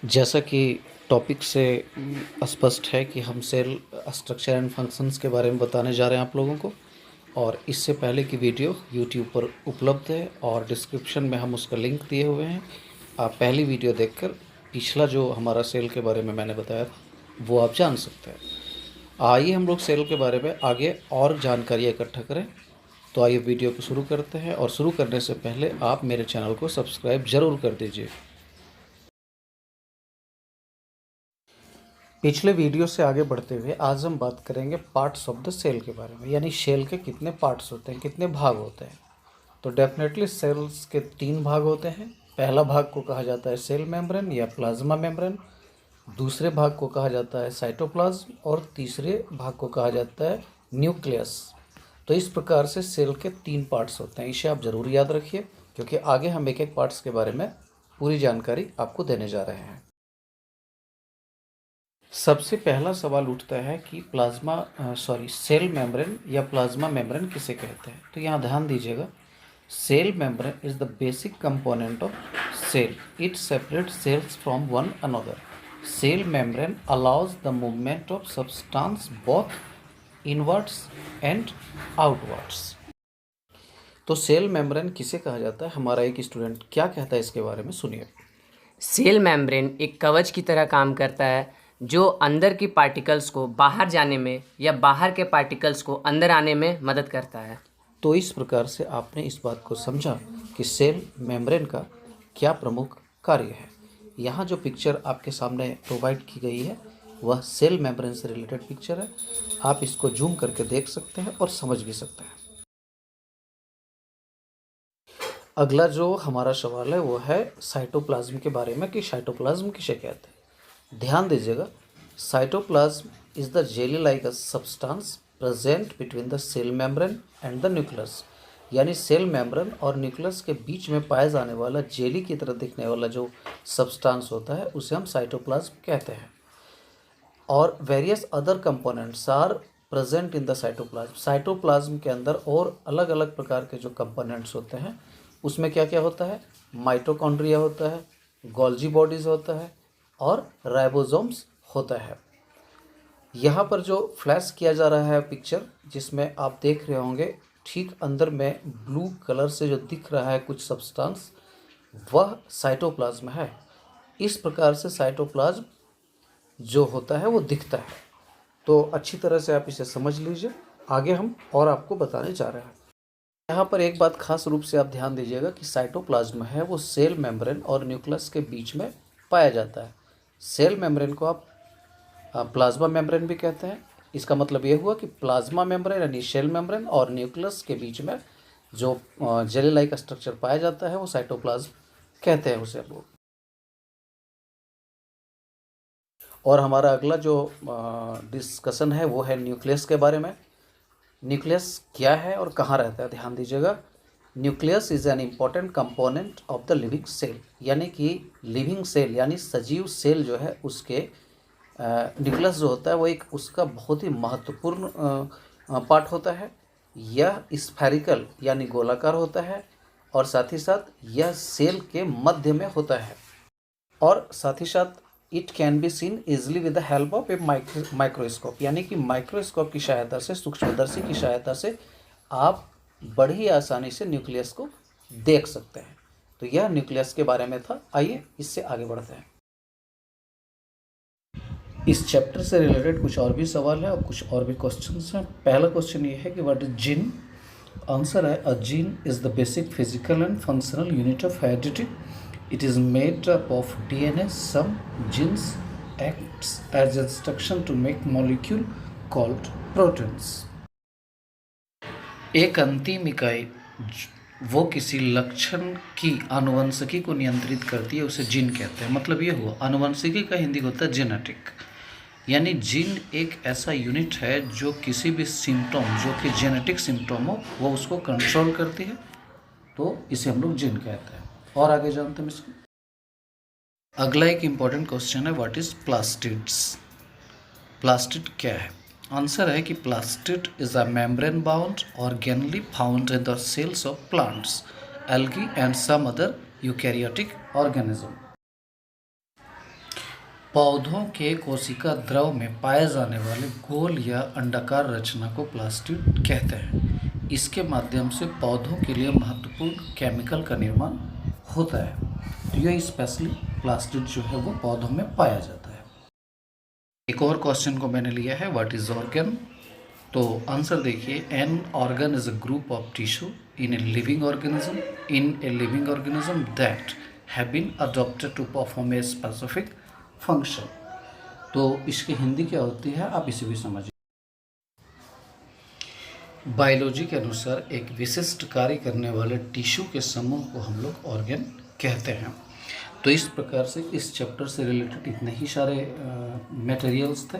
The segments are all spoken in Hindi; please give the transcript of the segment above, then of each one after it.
जैसा कि टॉपिक से स्पष्ट है कि हम सेल स्ट्रक्चर एंड फंक्शंस के बारे में बताने जा रहे हैं आप लोगों को। और इससे पहले की वीडियो यूट्यूब पर उपलब्ध है और डिस्क्रिप्शन में हम उसका लिंक दिए हुए हैं। आप पहली वीडियो देखकर पिछला जो हमारा सेल के बारे में मैंने बताया था वो आप जान सकते हैं। आइए हम लोग सेल के बारे में आगे और जानकारी इकट्ठा करें। तो आइए वीडियो को शुरू करते हैं, और शुरू करने से पहले आप मेरे चैनल को सब्सक्राइब ज़रूर कर दीजिए। पिछले वीडियो से आगे बढ़ते हुए आज हम बात करेंगे पार्ट्स ऑफ द सेल के बारे में, यानी सेल के कितने पार्ट्स होते हैं, कितने भाग होते हैं। तो डेफिनेटली सेल्स के 3 भाग होते हैं। पहला भाग को कहा जाता है सेल मेम्ब्रेन या प्लाज्मा मेम्ब्रेन, दूसरे भाग को कहा जाता है साइटोप्लाज्म और तीसरे भाग को कहा जाता है न्यूक्लियस। तो इस प्रकार से सेल के 3 पार्ट्स होते हैं। इसे आप ज़रूर याद रखिए, क्योंकि आगे हम एक एक पार्ट्स के बारे में पूरी जानकारी आपको देने जा रहे हैं। सबसे पहला सवाल उठता है कि सेल मेम्ब्रेन या प्लाज्मा मेम्ब्रेन किसे कहते हैं। तो यहाँ ध्यान दीजिएगा, cell membrane is the basic component of cell. It separate cells from one another. Cell membrane allows the movement of substance both inwards and outwards. तो सेल मेम्ब्रेन किसे कहा जाता है, हमारा एक स्टूडेंट क्या कहता है इसके बारे में, सुनिए। सेल मेम्ब्रेन एक कवच की तरह काम करता है जो अंदर की पार्टिकल्स को बाहर जाने में या बाहर के पार्टिकल्स को अंदर आने में मदद करता है। तो इस प्रकार से आपने इस बात को समझा कि सेल मेम्ब्रेन का क्या प्रमुख कार्य है। यहाँ जो पिक्चर आपके सामने प्रोवाइड की गई है वह सेल मेम्ब्रेन से रिलेटेड पिक्चर है। आप इसको जूम करके देख सकते हैं और समझ भी सकते हैं। अगला जो हमारा सवाल है वो है साइटोप्लाज्म के बारे में, कि साइटोप्लाज्म किसे कहते हैं। ध्यान दीजिएगा, cytoplasm is the jelly like substance present between the cell membrane and the nucleus. यानी सेल मेम्ब्रेन और न्यूक्लियस के बीच में पाए जाने वाला जेली की तरह दिखने वाला जो सब्सटेंस होता है उसे हम साइटोप्लाज्म कहते हैं। और various other components are present in the cytoplasm. Cytoplasm के अंदर और अलग अलग प्रकार के जो कंपोनेंट्स होते हैं उसमें क्या क्या होता है, माइटोकॉन्ड्रिया होता है, गोल्जी बॉडीज़ होता है और राइबोसोम्स होता है। यहाँ पर जो फ्लैश किया जा रहा है पिक्चर जिसमें आप देख रहे होंगे, ठीक अंदर में ब्लू कलर से जो दिख रहा है कुछ सब्सटेंस, वह साइटोप्लाज्म है। इस प्रकार से साइटोप्लाज्म जो होता है वो दिखता है। तो अच्छी तरह से आप इसे समझ लीजिए। आगे हम और आपको बताने जा रहे हैं। यहाँ पर एक बात खास रूप से आप ध्यान दीजिएगा कि साइटोप्लाज्म है वो सेल मेम्ब्रेन और न्यूक्लियस के बीच में पाया जाता है। सेल मेम्ब्रेन को आप प्लाज्मा मेम्ब्रेन भी कहते हैं। इसका मतलब ये हुआ कि प्लाज्मा मेम्ब्रेन यानी सेल मेम्ब्रेन और न्यूक्लियस के बीच में जो जेली लाइक स्ट्रक्चर पाया जाता है वो साइटोप्लाज्म कहते हैं उसे लोग। और हमारा अगला जो डिस्कशन है वो है न्यूक्लियस के बारे में। न्यूक्लियस क्या है और कहाँ रहता है, ध्यान दीजिएगा। Nucleus is an important component of the living cell. यानी कि लिविंग सेल यानी सजीव सेल जो है उसके न्यूक्लियस जो होता है वो एक उसका बहुत ही महत्वपूर्ण पार्ट होता है। यह स्फेरिकल यानी गोलाकार होता है और साथ ही साथ यह सेल के मध्य में होता है। और साथ ही साथ it can be seen easily with the help of a microscope. यानी कि माइक्रोस्कोप की सहायता से, सूक्ष्मदर्शी की सहायता से आप बड़ी आसानी से न्यूक्लियस को देख सकते हैं। तो यह न्यूक्लियस के बारे में था। आइए इससे आगे बढ़ते हैं। इस चैप्टर से रिलेटेड कुछ और भी सवाल है और कुछ और भी क्वेश्चंस हैं। पहला क्वेश्चन ये है कि व्हाट इज जीन। आंसर है, a gene is the basic physical and functional unit of heredity. It is made up of DNA. Some genes acts as instruction to make molecule called proteins. एक अंतिम इकाई वो किसी लक्षण की आनुवंशिकी को नियंत्रित करती है, उसे जीन कहते हैं। मतलब ये हुआ, आनुवंशिकी का हिंदी होता है जेनेटिक। यानी जीन एक ऐसा यूनिट है जो किसी भी सिम्टम जो कि जेनेटिक सिम्टम हो वो उसको कंट्रोल करती है, तो इसे हम लोग जीन कहते हैं। और आगे जानते हैं इसको। अगला एक इम्पॉर्टेंट क्वेश्चन है, व्हाट इज प्लास्टिड्स। प्लास्टिड क्या है। आंसर है कि plastid is a membrane bound organelle found in the cells of plants, algae and some other eukaryotic organism. पौधों के कोशिका द्रव में पाए जाने वाले गोल या अंडाकार रचना को प्लास्टिड कहते हैं। इसके माध्यम से पौधों के लिए महत्वपूर्ण केमिकल का निर्माण होता है। तो यह स्पेशली प्लास्टिड जो है वो पौधों में पाया जाता है। एक और क्वेश्चन को मैंने लिया है, व्हाट इज ऑर्गन। तो आंसर देखिए, an organ is a group of tissue in a living organism that have been adopted to perform a specific function. तो इसकी हिंदी क्या होती है, आप इसे भी समझिए। बायोलॉजी के अनुसार एक विशिष्ट कार्य करने वाले टिश्यू के समूह को हम लोग ऑर्गन कहते हैं। तो इस प्रकार से इस चैप्टर से रिलेटेड इतने ही सारे मटेरियल्स थे।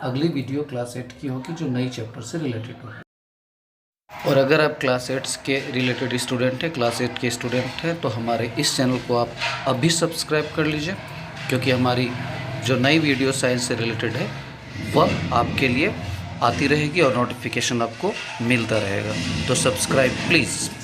अगली वीडियो क्लास 8 की होगी जो नई चैप्टर से रिलेटेड होगी। और अगर आप क्लास 8 के रिलेटेड स्टूडेंट हैं, क्लास 8 के स्टूडेंट हैं, तो हमारे इस चैनल को आप अभी सब्सक्राइब कर लीजिए, क्योंकि हमारी जो नई वीडियो साइंस से रिलेटेड है वह आपके लिए आती रहेगी और नोटिफिकेशन आपको मिलता रहेगा। तो सब्सक्राइब प्लीज़।